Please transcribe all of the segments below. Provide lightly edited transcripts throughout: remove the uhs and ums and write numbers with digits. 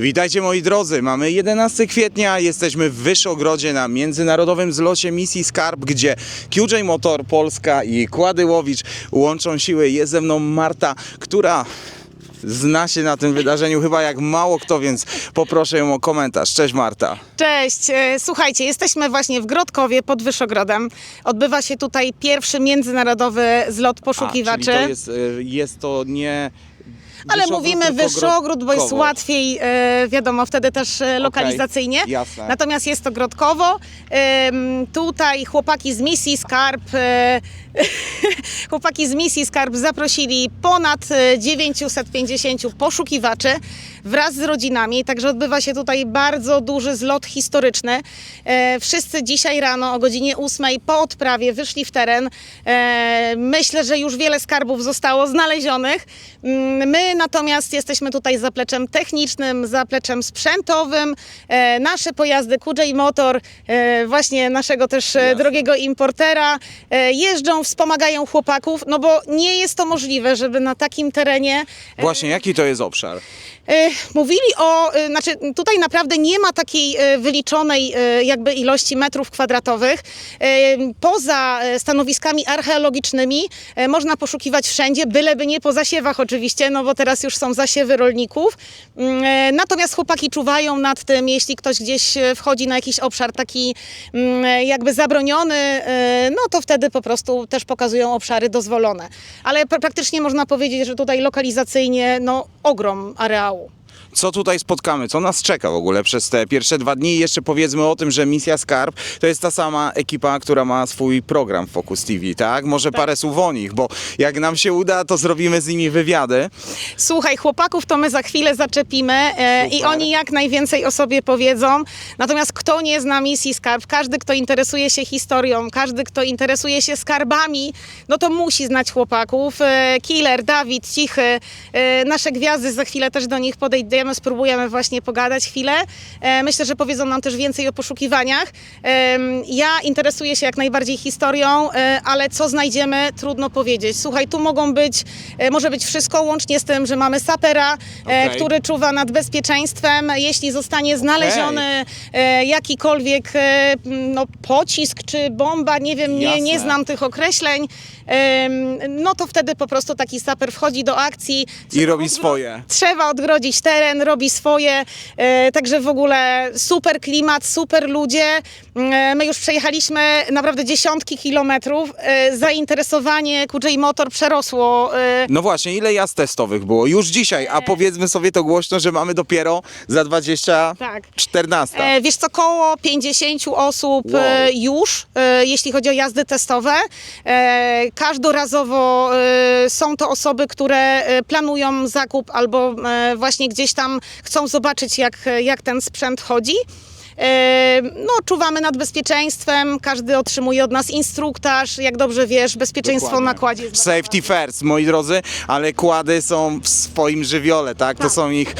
Witajcie moi drodzy, mamy 11 kwietnia, jesteśmy w Wyszogrodzie na międzynarodowym zlocie misji Skarb, gdzie QJ Motor Polska i Kłady Łowicz łączą siły. Jest ze mną Marta, która zna się na tym wydarzeniu chyba jak mało kto, więc poproszę ją o komentarz. Cześć Marta. Cześć, słuchajcie, jesteśmy właśnie w Grodkowie pod Wyszogrodem. Odbywa się tutaj pierwszy międzynarodowy zlot poszukiwaczy. Czyli to jest to nie... Ale Wyszogród, mówimy tylko Wyszogród, bo jest Grodkowo. łatwiej, wiadomo, wtedy też lokalizacyjnie. jasne. Natomiast jest to Grodkowo. Tutaj chłopaki z misji Skarb, chłopaki z misji Skarb zaprosili ponad 950 poszukiwaczy wraz z rodzinami, także odbywa się tutaj bardzo duży zlot historyczny. Wszyscy dzisiaj rano o godzinie 8 po odprawie wyszli w teren. Myślę, że już wiele skarbów zostało znalezionych. My natomiast jesteśmy tutaj zapleczem technicznym, zapleczem sprzętowym. Nasze pojazdy QJ Motor, właśnie naszego też drogiego importera, jeżdżą, wspomagają chłopaków, no bo nie jest to możliwe, żeby na takim terenie... Właśnie, jaki to jest obszar? Mówili znaczy tutaj naprawdę nie ma takiej wyliczonej jakby ilości metrów kwadratowych. Poza stanowiskami archeologicznymi można poszukiwać wszędzie, byleby nie po zasiewach oczywiście, no bo teraz już są zasiewy rolników. Natomiast chłopaki czuwają nad tym, jeśli ktoś gdzieś wchodzi na jakiś obszar taki jakby zabroniony, no to wtedy po prostu też pokazują obszary dozwolone. Ale praktycznie można powiedzieć, że tutaj lokalizacyjnie no ogrom areału. Co tutaj spotkamy? Co nas czeka w ogóle przez te pierwsze 2 dni? I jeszcze powiedzmy o tym, że misja Skarb to jest ta sama ekipa, która ma swój program w Focus TV, tak? Może parę słów o nich, bo jak nam się uda, to zrobimy z nimi wywiady. Słuchaj, chłopaków to my za chwilę zaczepimy i oni jak najwięcej o sobie powiedzą. Natomiast kto nie zna misji Skarb, każdy, kto interesuje się historią, każdy, kto interesuje się skarbami, no to musi znać chłopaków. Killer, Dawid, Cichy, nasze gwiazdy, za chwilę też do nich podejdziemy, spróbujemy właśnie pogadać chwilę. Myślę, że powiedzą nam też więcej o poszukiwaniach. Ja interesuję się jak najbardziej historią, ale co znajdziemy, trudno powiedzieć. Słuchaj, tu może być wszystko, łącznie z tym, że mamy sapera, który czuwa nad bezpieczeństwem. Jeśli zostanie znaleziony jakikolwiek no, pocisk czy bomba, nie wiem, nie znam tych określeń, no to wtedy po prostu taki saper wchodzi do akcji. I robi swoje. Trzeba odgrodzić teren, robi swoje, także w ogóle super klimat, super ludzie. My już przejechaliśmy naprawdę dziesiątki kilometrów. Zainteresowanie QJ Motor przerosło. No właśnie, ile jazd testowych było? Już dzisiaj, a powiedzmy sobie to głośno, że mamy dopiero za 14. Wiesz co, koło 50 osób już, jeśli chodzi o jazdy testowe. Każdorazowo są to osoby, które planują zakup albo właśnie gdzieś tam chcą zobaczyć, jak ten sprzęt chodzi. No, czuwamy nad bezpieczeństwem, każdy otrzymuje od nas instruktaż, jak dobrze wiesz, bezpieczeństwo na kładzie jest Safety first, moi drodzy, ale kłady są w swoim żywiole, tak? To są ich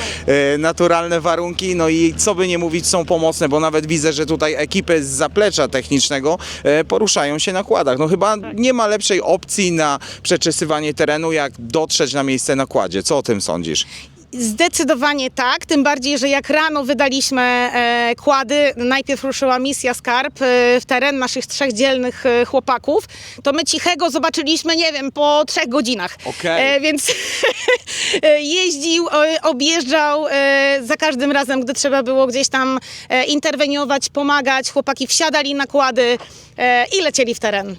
naturalne warunki, no i co by nie mówić, są pomocne, bo nawet widzę, że tutaj ekipy z zaplecza technicznego poruszają się na kładach. No chyba nie ma lepszej opcji na przeczesywanie terenu, jak dotrzeć na miejsce na kładzie. Co o tym sądzisz? Zdecydowanie tak, tym bardziej, że jak rano wydaliśmy kłady, najpierw ruszyła misja Skarb w teren naszych 3 dzielnych chłopaków, to my Cichego zobaczyliśmy, nie wiem, po 3 godzinach. Więc jeździł, objeżdżał za każdym razem, gdy trzeba było gdzieś tam interweniować, pomagać, chłopaki wsiadali na kłady i lecieli w teren.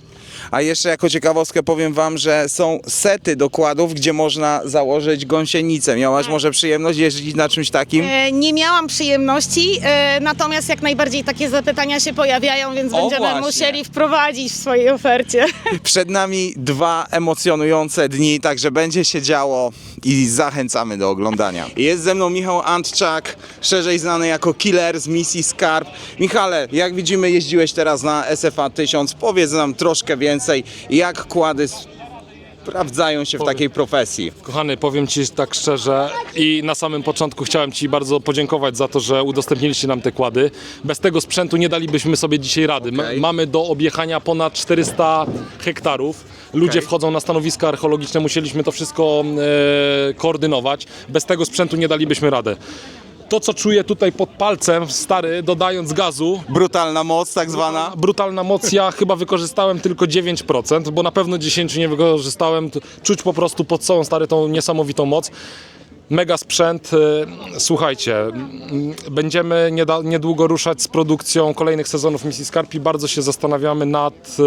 A jeszcze jako ciekawostkę powiem wam, że są sety dokładów, gdzie można założyć gąsienicę. Miałaś może przyjemność jeździć na czymś takim? Nie miałam przyjemności, natomiast jak najbardziej takie zapytania się pojawiają, więc będziemy musieli wprowadzić w swojej ofercie. Przed nami 2 emocjonujące dni, także będzie się działo i zachęcamy do oglądania. Jest ze mną Michał Antczak, szerzej znany jako Killer z misji Skarb. Michale, jak widzimy, jeździłeś teraz na SFA 1000. Powiedz nam troszkę więcej, jak kłady sprawdzają się w takiej profesji. Kochany, powiem Ci tak szczerze i na samym początku chciałem Ci bardzo podziękować za to, że udostępniliście nam te kłady. Bez tego sprzętu nie dalibyśmy sobie dzisiaj rady. Mamy do objechania ponad 400 hektarów. Ludzie wchodzą na stanowiska archeologiczne, musieliśmy to wszystko koordynować. Bez tego sprzętu nie dalibyśmy rady. To, co czuję tutaj pod palcem, stary, dodając gazu, Brutalna moc tak zwana. brutalna moc, ja chyba wykorzystałem tylko 9%, bo na pewno 10 nie wykorzystałem. Czuć po prostu pod sobą, stary, tą niesamowitą moc. Mega sprzęt. Słuchajcie, będziemy niedługo ruszać z produkcją kolejnych sezonów Misji Skarb i bardzo się zastanawiamy nad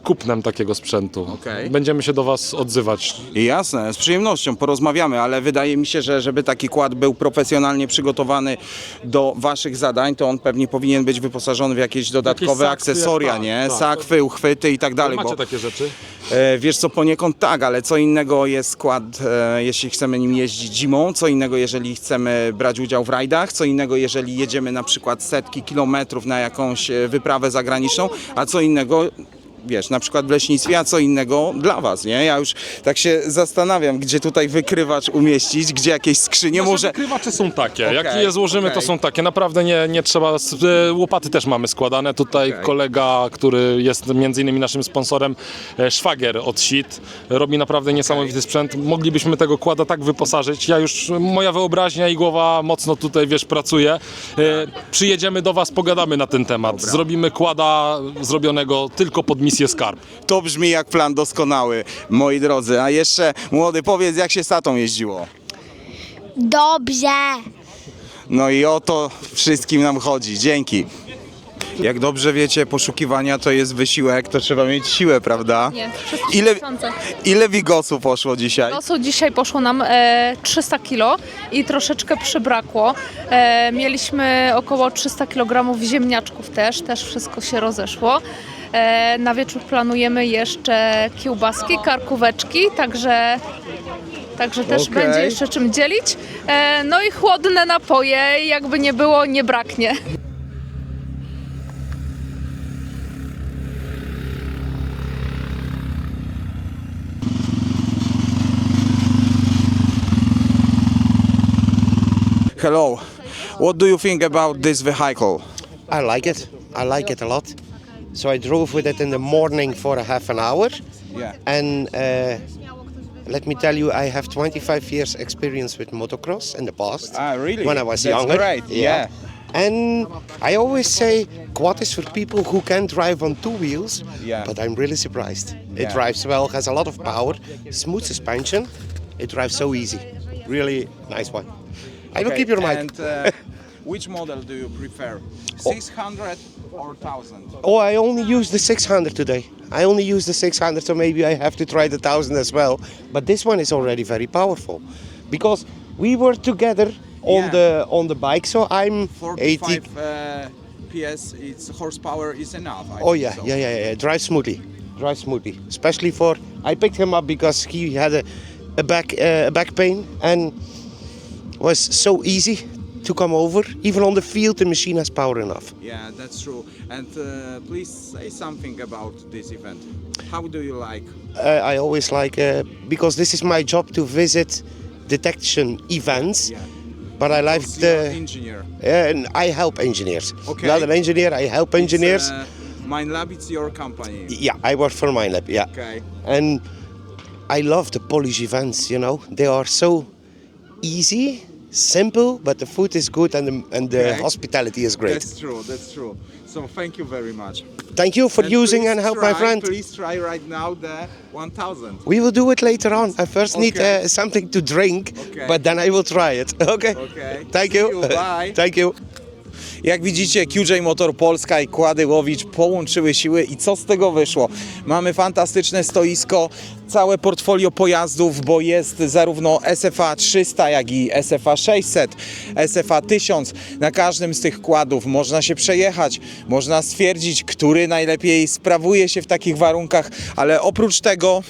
kupnem takiego sprzętu. Okej. Będziemy się do Was odzywać. Jasne, z przyjemnością porozmawiamy, ale wydaje mi się, że żeby taki kład był profesjonalnie przygotowany do waszych zadań, to on pewnie powinien być wyposażony w jakieś dodatkowe sakwy, akcesoria, tak, nie? tak. Sakwy, uchwyty i tak dalej. Macie Bo, takie rzeczy? wiesz co, poniekąd tak, ale co innego jest kład, jeśli chcemy nim jeździć zimą, co innego jeżeli chcemy brać udział w rajdach, co innego jeżeli jedziemy na przykład setki kilometrów na jakąś wyprawę zagraniczną, a co innego, wiesz, na przykład w leśnictwie, a co innego dla was, nie? Ja już tak się zastanawiam, gdzie tutaj wykrywacz umieścić, gdzie jakieś skrzynie, Nasze może... wykrywacze są takie, jak Okej, je złożymy, to okej. są takie, naprawdę nie trzeba, łopaty też mamy składane, tutaj Okej. kolega, który jest między innymi naszym sponsorem, szwagier od SIT, robi naprawdę niesamowity sprzęt, moglibyśmy tego kłada tak wyposażyć, moja wyobraźnia i głowa mocno tutaj, wiesz, pracuje, przyjedziemy do Was, pogadamy na ten temat, zrobimy kłada zrobionego tylko pod misję Skarb. To brzmi jak plan doskonały, moi drodzy. A jeszcze, młody, powiedz, jak się z tatą jeździło? Dobrze. No i o to wszystkim nam chodzi. Dzięki. Jak dobrze wiecie, poszukiwania to jest wysiłek, to trzeba mieć siłę, prawda? Nie, wszystko Ile, tysiące. ile wigosu poszło dzisiaj? Losu dzisiaj poszło nam 300 kg i troszeczkę przybrakło. Mieliśmy około 300 kg ziemniaczków też wszystko się rozeszło. Na wieczór planujemy jeszcze kiełbaski, karkóweczki, także też Okej. będzie jeszcze czym dzielić. No i chłodne napoje, jakby nie było, nie braknie. Hello. What do you think about this vehicle? I like it. I like it a lot. So I drove with it in the morning for a half an hour. Yeah. And let me tell you, I have 25 years experience with motocross in the past. Ah, really? When I was That's younger. great, yeah. And I always say quad is for people who can drive on two wheels. Yeah. But I'm really surprised. Yeah. It drives well, has a lot of power, smooth suspension. It drives so easy. Really nice one. I will keep your mic. And which model do you prefer? 600 or 1000? Oh, I only use the 600 today. I only use the 600, so maybe I have to try the 1000 as well. But this one is already very powerful, because we were together on the bike. So I'm 80. 45 PS, its horsepower is enough. I Oh think yeah, so. yeah. Drive smoothly. Especially for I picked him up because he had a back pain and was so easy to come over. Even on the field, the machine has power enough. Yeah, that's true. And please say something about this event. How do you like? I always like because this is my job to visit detection events. Yeah. But I like You're an the engineer. and I help engineers. Okay. Not an engineer, I help engineers. It's, Minelab, it's your company. Yeah, I work for Minelab. Yeah, Okay. and I love the Polish events. You know, they are so easy, simple, but the food is good and the Okay. hospitality is great. That's true. That's true. So thank you very much. Thank you for using please and help my friend. Please try right now the 1000. We will do it later on. I first need Okay. something to drink, Okay. but then I will try it. Okay. Okay. Thank See you. you. Bye. Thank you. Jak widzicie, QJ Motor Polska i Kłady Łowicz połączyły siły i co z tego wyszło? Mamy fantastyczne stoisko, całe portfolio pojazdów, bo jest zarówno SFA 300, jak i SFA 600, SFA 1000. Na każdym z tych kładów można się przejechać, można stwierdzić, który najlepiej sprawuje się w takich warunkach, ale oprócz tego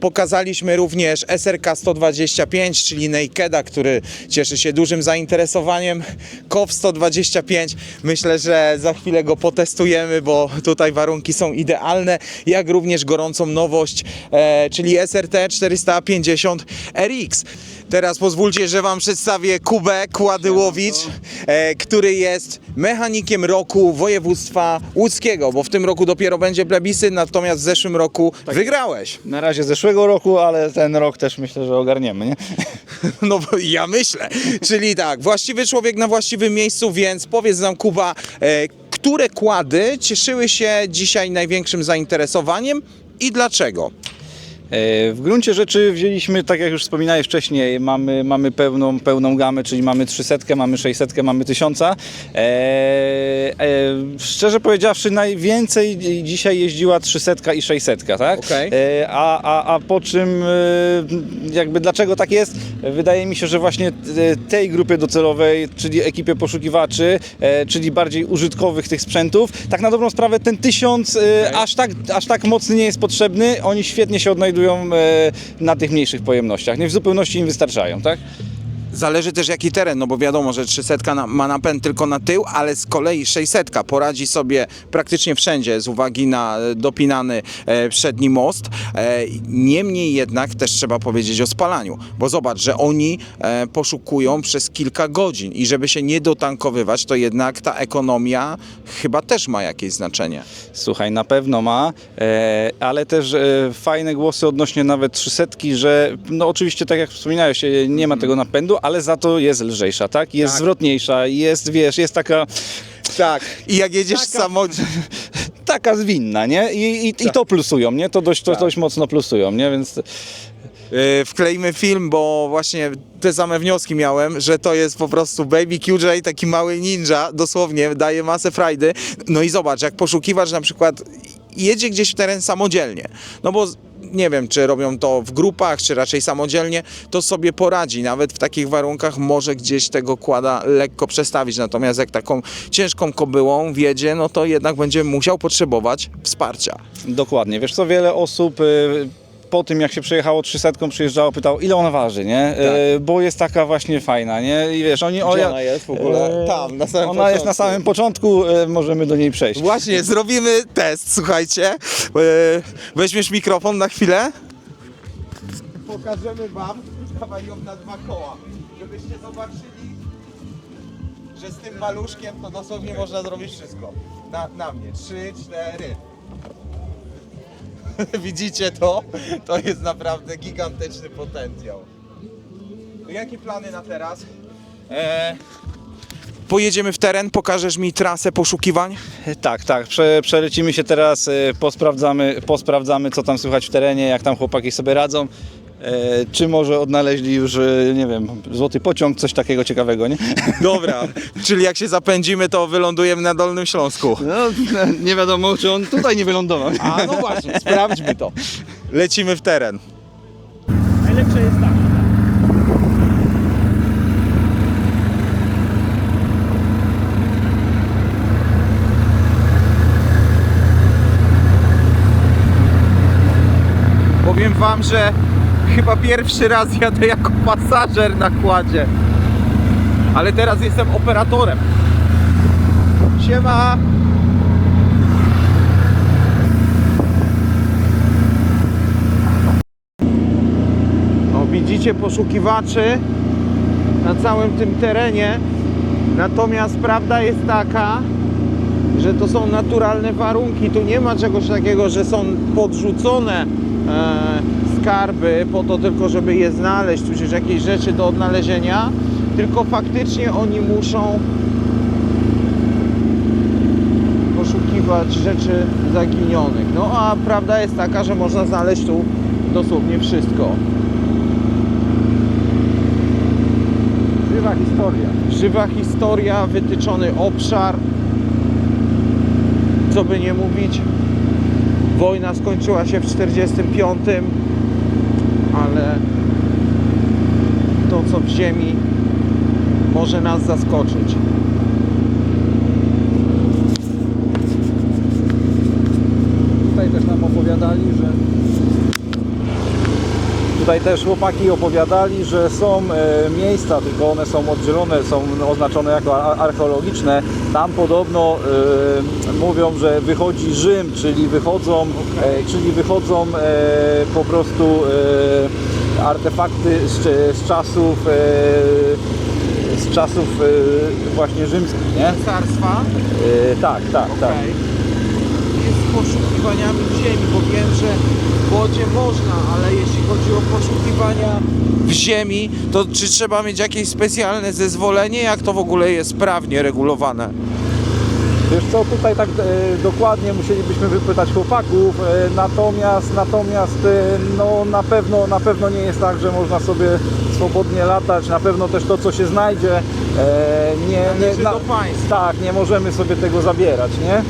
pokazaliśmy również SRK 125, czyli Nakeda, który cieszy się dużym zainteresowaniem. KOW 125. Myślę, że za chwilę go potestujemy, bo tutaj warunki są idealne, jak również gorącą nowość, czyli SRT 450 RX. Teraz pozwólcie, że wam przedstawię Kubę Kładyłowicz, który jest mechanikiem roku województwa łódzkiego, bo w tym roku dopiero będzie plebiscyt, natomiast w zeszłym roku wygrałeś. Na razie zeszłego roku, ale ten rok też myślę, że ogarniemy, nie? No bo ja myślę. Czyli tak, właściwy człowiek na właściwym miejscu, więc powiedz nam, Kuba, które kłady cieszyły się dzisiaj największym zainteresowaniem i dlaczego? W gruncie rzeczy wzięliśmy, tak jak już wspominałeś wcześniej, mamy pełną gamę, czyli mamy 300, mamy 600, mamy 1000. Szczerze powiedziawszy, najwięcej dzisiaj jeździła 300 i 600, tak? Okej. A po czym, jakby dlaczego tak jest? Wydaje mi się, że właśnie tej grupie docelowej, czyli ekipie poszukiwaczy, czyli bardziej użytkowych tych sprzętów, tak na dobrą sprawę ten 1000 aż tak mocny nie jest potrzebny. Oni świetnie się odnajdują na tych mniejszych pojemnościach. Nie w zupełności im wystarczają, tak? Zależy też jaki teren, no bo wiadomo, że 300 ma napęd tylko na tył, ale z kolei 600 poradzi sobie praktycznie wszędzie z uwagi na dopinany przedni most. Niemniej jednak też trzeba powiedzieć o spalaniu, bo zobacz, że oni poszukują przez kilka godzin i żeby się nie dotankowywać, to jednak ta ekonomia chyba też ma jakieś znaczenie. Słuchaj, na pewno ma, ale też fajne głosy odnośnie nawet 300, że no oczywiście tak jak wspominałeś, nie ma tego napędu, ale za to jest lżejsza, tak? Jest zwrotniejsza, jest, wiesz, jest taka... Tak, i jak jedziesz samodzielnie... Taka zwinna, nie? I to plusują, nie? To dość mocno plusują, nie? Więc... Wkleimy film, bo właśnie te same wnioski miałem, że to jest po prostu Baby QJ, taki mały ninja, dosłownie, daje masę frajdy. No i zobacz, jak poszukiwacz na przykład jedzie gdzieś w teren samodzielnie, no bo nie wiem, czy robią to w grupach, czy raczej samodzielnie, to sobie poradzi. Nawet w takich warunkach może gdzieś tego kłada lekko przestawić. Natomiast jak taką ciężką kobyłą wjedzie, no to jednak będzie musiał potrzebować wsparcia. Dokładnie. Wiesz co, wiele osób po tym jak się przejechało 300, przyjeżdżało, pytało, ile ona waży, nie? Bo jest taka właśnie fajna, nie? I wiesz, Gdzie ona jest w ogóle? Tam, na samym Ona jest na samym początku, możemy do niej przejść. Właśnie, zrobimy test, słuchajcie. Weźmiesz mikrofon na chwilę? Pokażemy wam, dawaj ją na 2 koła, żebyście zobaczyli, że z tym maluszkiem to dosłownie można zrobić wszystko. Na mnie, 3, 4. Widzicie to? To jest naprawdę gigantyczny potencjał. Jakie plany na teraz? Pojedziemy w teren, pokażesz mi trasę poszukiwań? Tak. Przelecimy się teraz, posprawdzamy, co tam słychać w terenie, jak tam chłopaki sobie radzą. Czy może odnaleźli już, nie wiem, złoty pociąg, coś takiego ciekawego, nie? Dobra, czyli jak się zapędzimy, to wylądujemy na Dolnym Śląsku. No, nie wiadomo, czy on tutaj nie wylądował. A no właśnie, sprawdźmy to. Lecimy w teren. Najlepsze jest tak. Powiem wam, że chyba pierwszy raz jadę jako pasażer na kładzie. Ale teraz jestem operatorem. Siema! O, widzicie poszukiwaczy na całym tym terenie. Natomiast prawda jest taka, że to są naturalne warunki. Tu nie ma czegoś takiego, że są podrzucone skarby po to tylko, żeby je znaleźć, tudzież jakieś rzeczy do odnalezienia, tylko faktycznie oni muszą poszukiwać rzeczy zaginionych. No a prawda jest taka, że można znaleźć tu dosłownie wszystko. Żywa historia. Żywa historia, wytyczony obszar. Co by nie mówić, wojna skończyła się w 1945, ale to co w ziemi może nas zaskoczyć. Tutaj też nam opowiadali, że... Tutaj też chłopaki opowiadali, że są miejsca, tylko one są oddzielone, są oznaczone jako archeologiczne. Tam podobno mówią, że wychodzi Rzym, czyli wychodzą po prostu artefakty z czasów właśnie rzymskich, nie? Carstwa? Tak. Jest z poszukiwaniami w ziemi, bo wiem, że w wodzie można, ale jeśli chodzi o poszukiwania w ziemi, to czy trzeba mieć jakieś specjalne zezwolenie? Jak to w ogóle jest prawnie regulowane? Wiesz co, tutaj tak dokładnie musielibyśmy wypytać chłopaków, natomiast no na pewno nie jest tak, że można sobie swobodnie latać, na pewno też to, co się znajdzie, Należy do państwa. tak, nie możemy sobie tego zabierać, nie?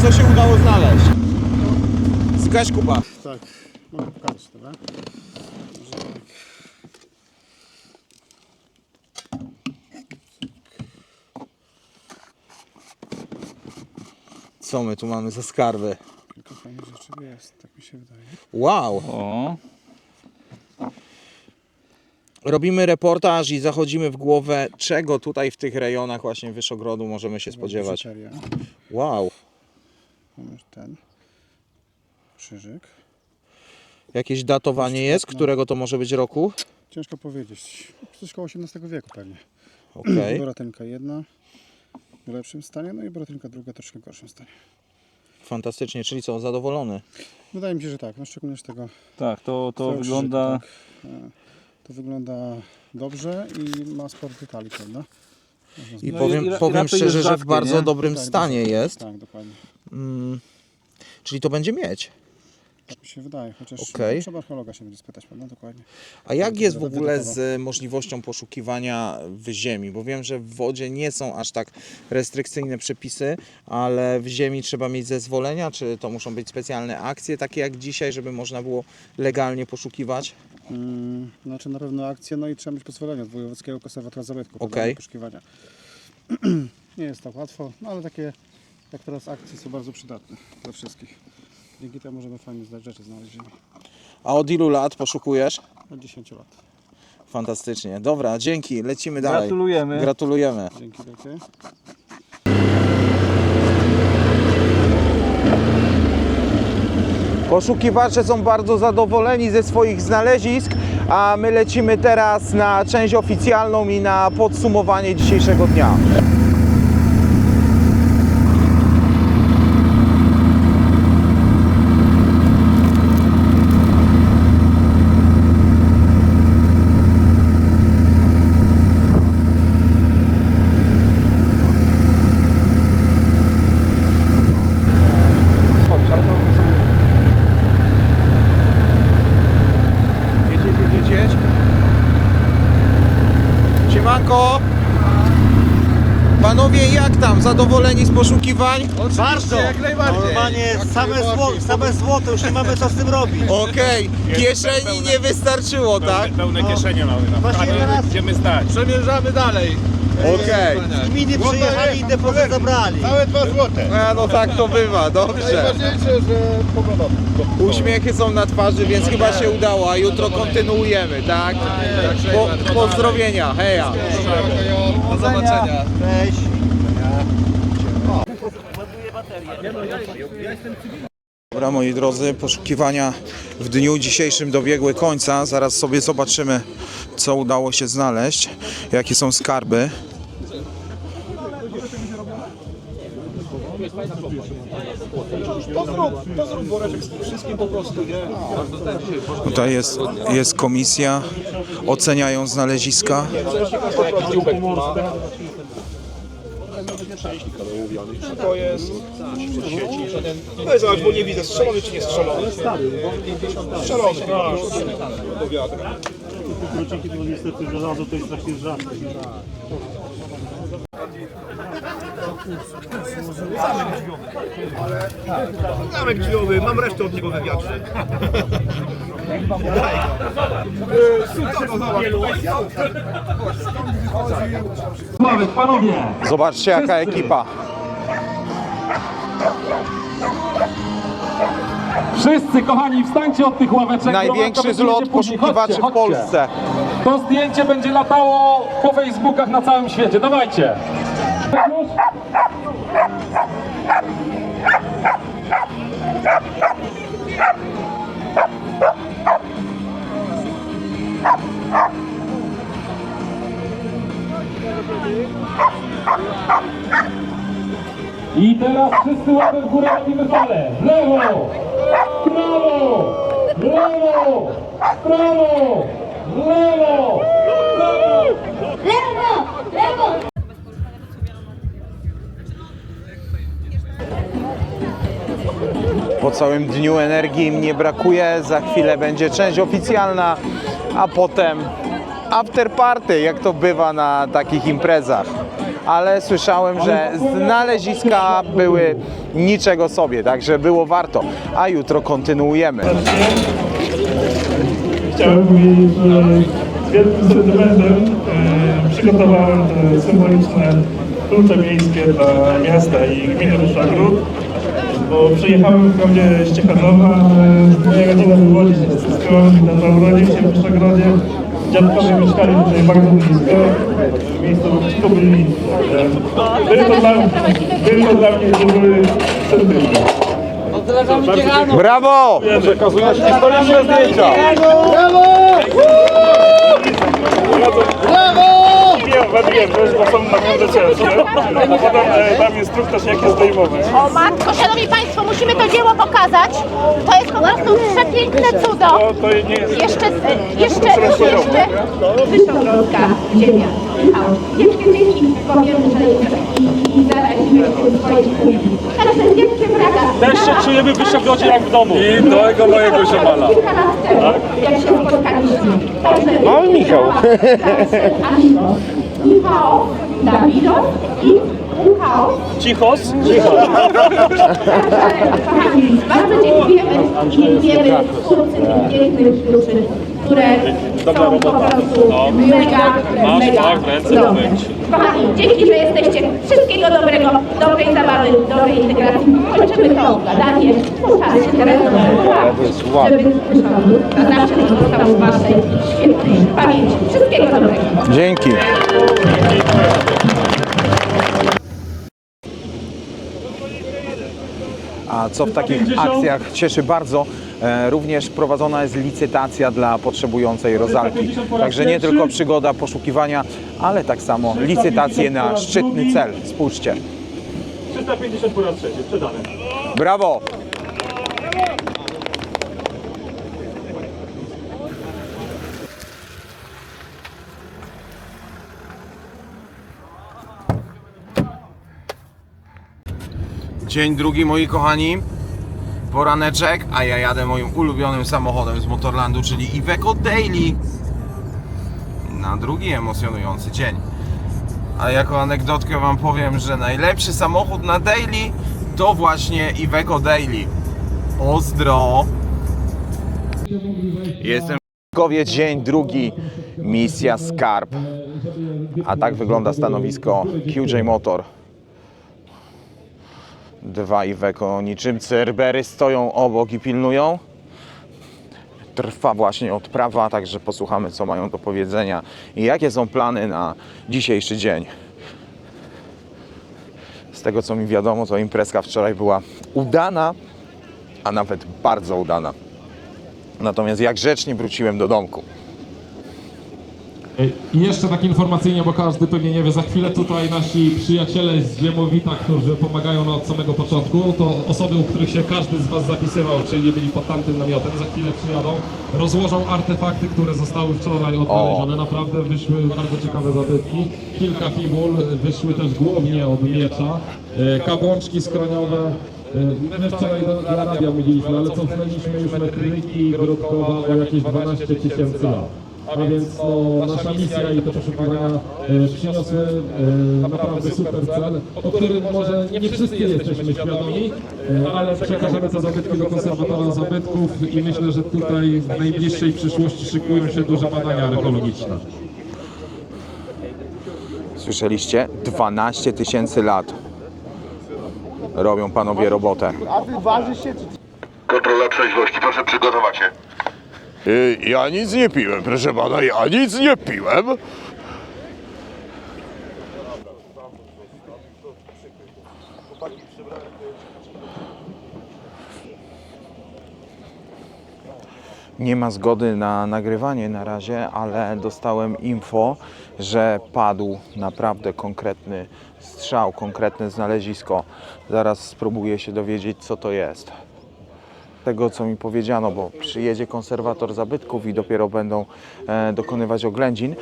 Co się udało znaleźć? Zgaś Kuba. Tak, mogę pokazać, dobra? Co my tu mamy za skarby? Kilka fajnych rzeczy jest, tak mi się wydaje. Wow! Robimy reportaż i zachodzimy w głowę, czego tutaj w tych rejonach właśnie Wyszogrodu możemy się spodziewać. Biżuteria. Wow! Mamy ten krzyżyk. Jakieś datowanie jest? Którego to może być roku? Ciężko powiedzieć. Coś koło XVIII wieku pewnie. Okej. Boratynka jedna w lepszym stanie, no i boratynka druga troszkę gorszym stanie. Fantastycznie, czyli co, zadowolony? Wydaje mi się, że tak, no szczególnie z tego. Tak, to całego wygląda... krzyżyka, tak. To wygląda dobrze i ma sporo detali, prawda? I No powiem, i powiem raczej szczerze, jest że w rzadkie, bardzo nie? dobrym Tak, stanie jest. Tak, dokładnie. Czyli to będzie miedź. Tak mi się wydaje, chociaż Okej. trzeba archeologa się będzie spytać, prawda? Dokładnie. A jak To jest w jest ogóle wydobytowa. z możliwością poszukiwania w ziemi? Bo wiem, że w wodzie nie są aż tak restrykcyjne przepisy, ale w ziemi trzeba mieć zezwolenia, czy to muszą być specjalne akcje, takie jak dzisiaj, żeby można było legalnie poszukiwać? Znaczy na pewno akcje, no i trzeba mieć pozwolenie od Wojewódzkiego Konserwatora Zabytków Okej. do poszukiwania. Nie jest tak łatwo, no ale takie jak teraz akcje są bardzo przydatne dla wszystkich. Dzięki temu możemy fajnie rzeczy znaleźć w ziemi. A od ilu lat poszukujesz? Od 10 lat. Fantastycznie. Dobra, dzięki, lecimy dalej. Gratulujemy. Gratulujemy. Dzięki wielkie. Poszukiwacze są bardzo zadowoleni ze swoich znalezisk, a my lecimy teraz na część oficjalną i na podsumowanie dzisiejszego dnia. Jedź. Siemanko! Panowie, jak tam? Zadowoleni z poszukiwań? Bardzo! Jak najbardziej. Normalnie same złote, już nie mamy co z tym robić. Okej, kieszeni nie wystarczyło, tak? Pełne kieszenie mamy. Właśnie teraz Idziemy stać. przemierzamy dalej. Okej. Gminy przyjechali i depozyt zabrali. Całe 2 złote. A no tak to bywa, dobrze. Najważniejsze, że pogoda. Uśmiechy są na twarzy, więc chyba się udało, a jutro kontynuujemy, tak? Pozdrowienia, heja. Do zobaczenia. Cześć. Dobra, moi drodzy, poszukiwania w dniu dzisiejszym dobiegły końca. Zaraz sobie zobaczymy, co udało się znaleźć, jakie są skarby. Tutaj jest komisja, oceniają znaleziska. To jest no zobacz, bo nie widzę, strzelony czy nie strzelony. Strzelony. Kruciki to niestety żelazo to jest strasznie rzadkie. Zamek drzwiowy, mam resztę od niego we wiatrze. Zobaczcie jaka ekipa. Wszyscy, kochani, wstańcie od tych ławeczek. Największy zlot poszukiwaczy w Polsce. To zdjęcie będzie latało po Facebookach na całym świecie. Dawajcie. I teraz wszyscy łapy w górę robimy falę. W lewo, w prawo, w lewo, w prawo, w lewo, w prawo. Po całym dniu energii im nie brakuje, za chwilę będzie część oficjalna, a potem after party, jak to bywa na takich imprezach. Ale słyszałem, że znaleziska były niczego sobie, także było warto. A jutro kontynuujemy. Chciałem powiedzieć, że z wielkim sentymentem przygotowałem te symboliczne klucze miejskie dla miasta i gminy Wyszagród, bo przyjechałem wprawdzie z Ciechanowa, ale moja rodzina wywodzi się z wszystko, urodził się w Wyszagrodzie. Dziadkowie mieszkali tutaj bardzo blisko, miejscowości byli. Był to dla mnie duży sentyment. Brawo! Przekazujesz historyczne zdjęcia. Wiem, bo są naprawdę ciężkie. A potem dam instruktaż, jak je zdejmować. O matko, szanowni państwo, musimy to dzieło pokazać. To jest po prostu przepiękne cudo. To nie jest... Jeszcze Wyszogrodzka ziemia. Wielkie dzięki, powiem, że zaraźliśmy swoich. Także wielkie brawa. Też się czujemy w Wyszogrodzie jak w domu. I tego mojego ziomala. Jak się spotkaliśmy. No i Michał. Michał, Dawido i Michał. Cichos? Kochani, bardzo dziękujemy twórcy tych pięknych kluczy, które są po prostu mega dobre. Kochani, dzięki, że jesteście. Wszystkiego dobrego, dobrej zabawy, dobrej integracji. Kończymy to gadanie. Czas się teraz żeby Wyszagród na zawsze pozostał w waszej świetnej pamięci. Wszystkiego dobrego. Dzięki. A co w takich akcjach cieszy bardzo, również prowadzona jest licytacja dla potrzebującej rozalki. Także nie tylko przygoda poszukiwania, ale tak samo licytacje na szczytny cel. Spójrzcie. 350 po raz trzeci, sprzedane. Brawo! Dzień drugi, moi kochani, poraneczek, a ja jadę moim ulubionym samochodem z Motorlandu, czyli Iveco Daily na drugi emocjonujący dzień. A jako anegdotkę wam powiem, że najlepszy samochód na Daily to właśnie Iveco Daily. Pozdro! Jestem w Krakowie, dzień drugi, misja Skarb. A tak wygląda stanowisko QJ Motor. Dwa Iveco niczym Cerbery stoją obok i pilnują. Trwa właśnie odprawa, także posłuchamy, co mają do powiedzenia i jakie są plany na dzisiejszy dzień. Z tego, co mi wiadomo, to imprezka wczoraj była udana, a nawet bardzo udana. Natomiast jak grzecznie wróciłem do domku. I jeszcze tak informacyjnie, bo każdy pewnie nie wie, za chwilę tutaj nasi przyjaciele z Ziemowita, którzy pomagają nam od samego początku, to osoby, u których się każdy z Was zapisywał, czyli byli pod tamtym namiotem, za chwilę przyjadą, rozłożą artefakty, które zostały wczoraj odnalezione. Naprawdę wyszły bardzo ciekawe zabytki. Kilka fibul, wyszły też głownie od miecza, kabłączki skroniowe. My wczoraj do Arabia mówiliśmy, ale cofnęliśmy już metryki Grodkowa o jakieś 12 000 lat. A więc no, nasza misja i te poszukiwania przyniosły naprawdę super cel, o którym może nie wszyscy jesteśmy świadomi, ale przekażemy te zabytki do konserwatora zabytków i myślę, że tutaj w najbliższej przyszłości szykują się duże badania archeologiczne. Słyszeliście? 12 000 lat. Robią panowie robotę. Kontrola trzeźwości, proszę przygotować się. Ja nic nie piłem, proszę pana, ja nic nie piłem. Nie ma zgody na nagrywanie na razie, ale dostałem info, że padł naprawdę konkretny strzał, konkretne znalezisko. Zaraz spróbuję się dowiedzieć, co to jest. Tego, co mi powiedziano, bo przyjedzie konserwator zabytków i dopiero będą dokonywać oględzin.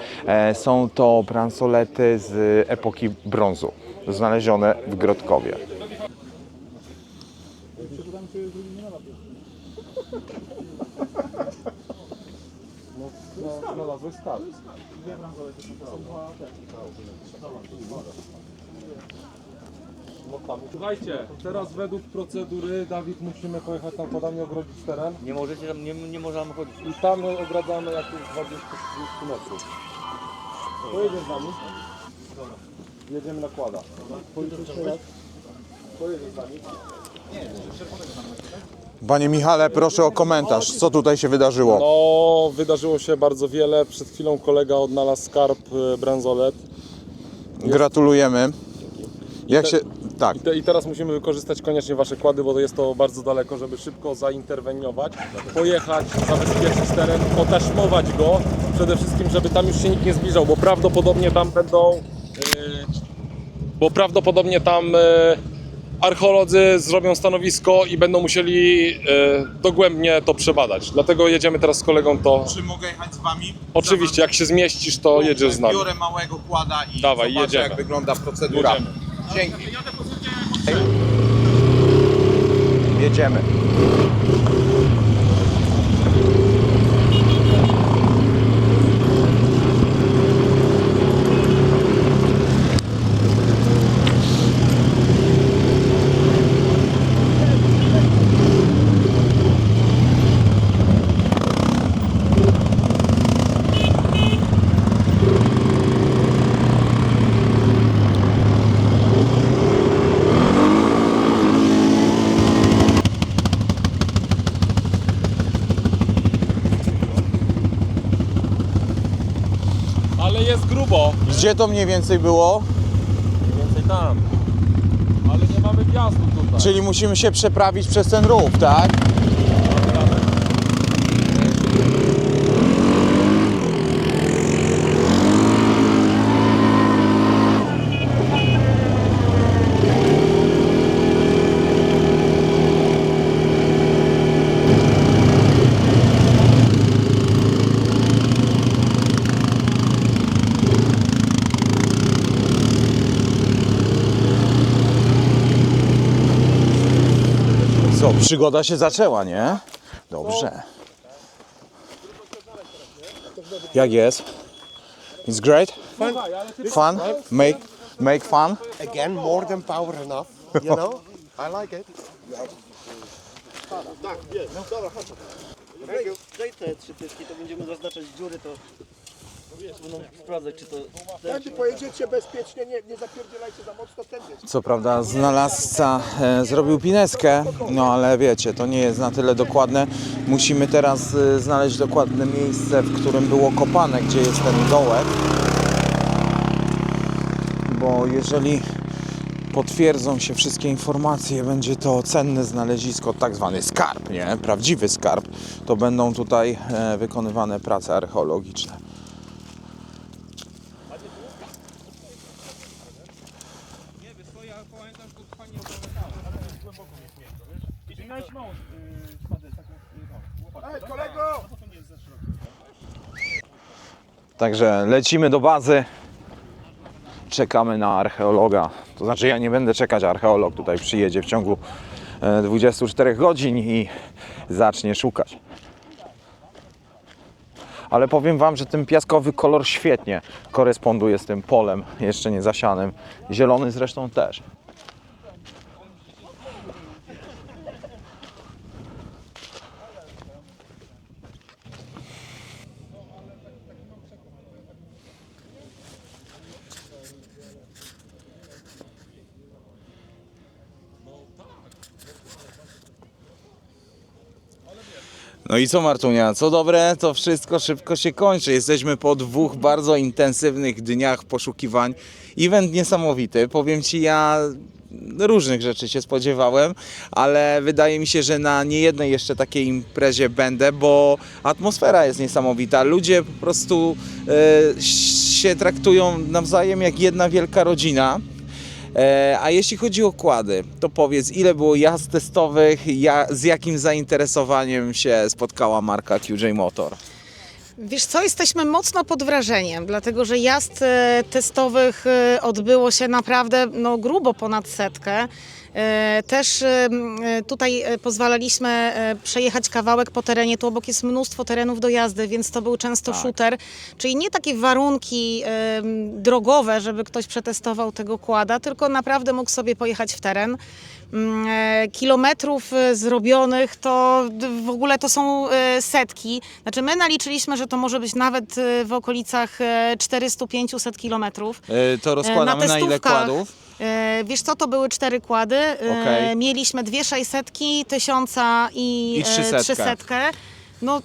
Są to bransolety z epoki brązu, znalezione w Grodkowie. Słuchajcie, teraz według procedury, Dawid, musimy pojechać tam podanie, ogrodzić teren. Nie możecie tam, nie możemy chodzić. I tam ogradzamy jakieś 20-30 metrów. Pojedziesz z nami? Jedziemy na kłada. Pojedziesz z nami? Panie Michale, proszę o komentarz, co tutaj się wydarzyło? No, wydarzyło się bardzo wiele. Przed chwilą kolega odnalazł skarb bransolet. Gratulujemy. Jak się... Tak. I teraz musimy wykorzystać koniecznie Wasze kłady, bo jest to bardzo daleko, żeby szybko zainterweniować, pojechać, zabezpieczyć teren, otaśmować go, przede wszystkim, żeby tam już się nikt nie zbliżał, bo prawdopodobnie tam będą, archeolodzy zrobią stanowisko i będą musieli dogłębnie to przebadać. Dlatego jedziemy teraz z kolegą to... Czy mogę jechać z Wami? Oczywiście, jak się zmieścisz, to jedziesz z nami. Biorę małego kłada i Dawaj, zobaczę, jedziemy. jak wygląda procedura. Jedziemy. Dzięki. Jedziemy. Ale jest grubo. Gdzie to mniej więcej było? Mniej więcej tam. Ale nie mamy wjazdu tutaj. Czyli musimy się przeprawić przez ten rów, tak? Co, przygoda się zaczęła, nie? Dobrze. Jak jest? It's great? Fun? Make fun? Again, more than power enough, you know? I like it. Daj te 3 tyski, to będziemy zaznaczać dziury, to będą sprawdzać, czy to... Tędy pojedziecie bezpiecznie, nie zapierdzielajcie za mocno tędy. Co prawda znalazca zrobił pineskę, no ale wiecie, to nie jest na tyle dokładne. Musimy teraz znaleźć dokładne miejsce, w którym było kopane, gdzie jest ten dołek. Bo jeżeli potwierdzą się wszystkie informacje, będzie to cenne znalezisko, tak zwany skarb, nie? Prawdziwy skarb, to będą tutaj wykonywane prace archeologiczne. Także lecimy do bazy. Czekamy na archeologa. To znaczy ja nie będę czekać, archeolog tutaj przyjedzie w ciągu 24 godzin i zacznie szukać. Ale powiem wam, że ten piaskowy kolor świetnie koresponduje z tym polem jeszcze nie zasianym. Zielony zresztą też. No i co, Martunia, co dobre, to wszystko szybko się kończy. Jesteśmy po 2 bardzo intensywnych dniach poszukiwań. Event niesamowity. Powiem Ci, ja różnych rzeczy się spodziewałem, ale wydaje mi się, że na niejednej jeszcze takiej imprezie będę, bo atmosfera jest niesamowita. Ludzie po prostu się traktują nawzajem jak jedna wielka rodzina. A jeśli chodzi o kłady, to powiedz, ile było jazd testowych, z jakim zainteresowaniem się spotkała marka QJ Motor? Wiesz co, jesteśmy mocno pod wrażeniem, dlatego że jazd testowych odbyło się naprawdę grubo ponad 100. Też tutaj pozwalaliśmy przejechać kawałek po terenie, tu obok jest mnóstwo terenów do jazdy, więc to był często shooter, czyli nie takie warunki drogowe, żeby ktoś przetestował tego kłada, tylko naprawdę mógł sobie pojechać w teren. Kilometrów zrobionych to w ogóle to są setki. Znaczy my naliczyliśmy, że to może być nawet w okolicach 400-500 kilometrów. To rozkładamy na ile kładów? Wiesz co, to były 4 kłady. Okay. Mieliśmy 2 600, 1000 i 300. No,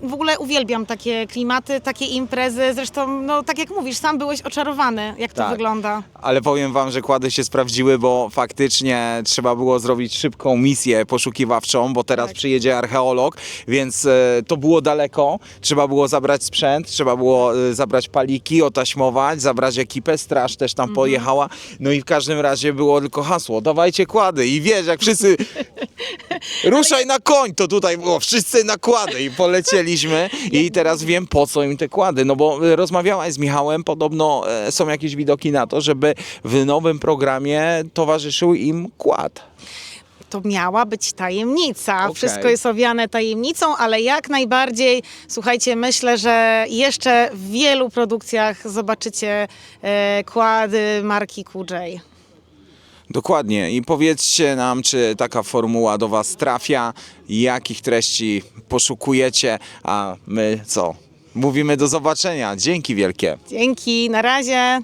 w ogóle uwielbiam takie klimaty, takie imprezy. Zresztą, tak jak mówisz, sam byłeś oczarowany, jak to wygląda. Ale powiem wam, że kłady się sprawdziły, bo faktycznie trzeba było zrobić szybką misję poszukiwawczą, bo teraz przyjedzie archeolog, więc to było daleko. Trzeba było zabrać sprzęt, trzeba było zabrać paliki, otaśmować, zabrać ekipę, straż też tam pojechała. No i w każdym razie było tylko hasło, dawajcie kłady i wiesz, jak wszyscy ruszaj na koń, to tutaj było wszyscy na kłady i polecieliśmy i teraz wiem, po co im te kłady, no bo rozmawiałaś z Michałem, podobno są jakieś widoki na to, żeby w nowym programie towarzyszył im kład. To miała być tajemnica. Wszystko jest owiane tajemnicą, ale jak najbardziej, słuchajcie, myślę, że jeszcze w wielu produkcjach zobaczycie kłady marki QJ. Dokładnie. I powiedzcie nam, czy taka formuła do was trafia, jakich treści poszukujecie, a my co? Mówimy do zobaczenia. Dzięki wielkie. Dzięki, na razie.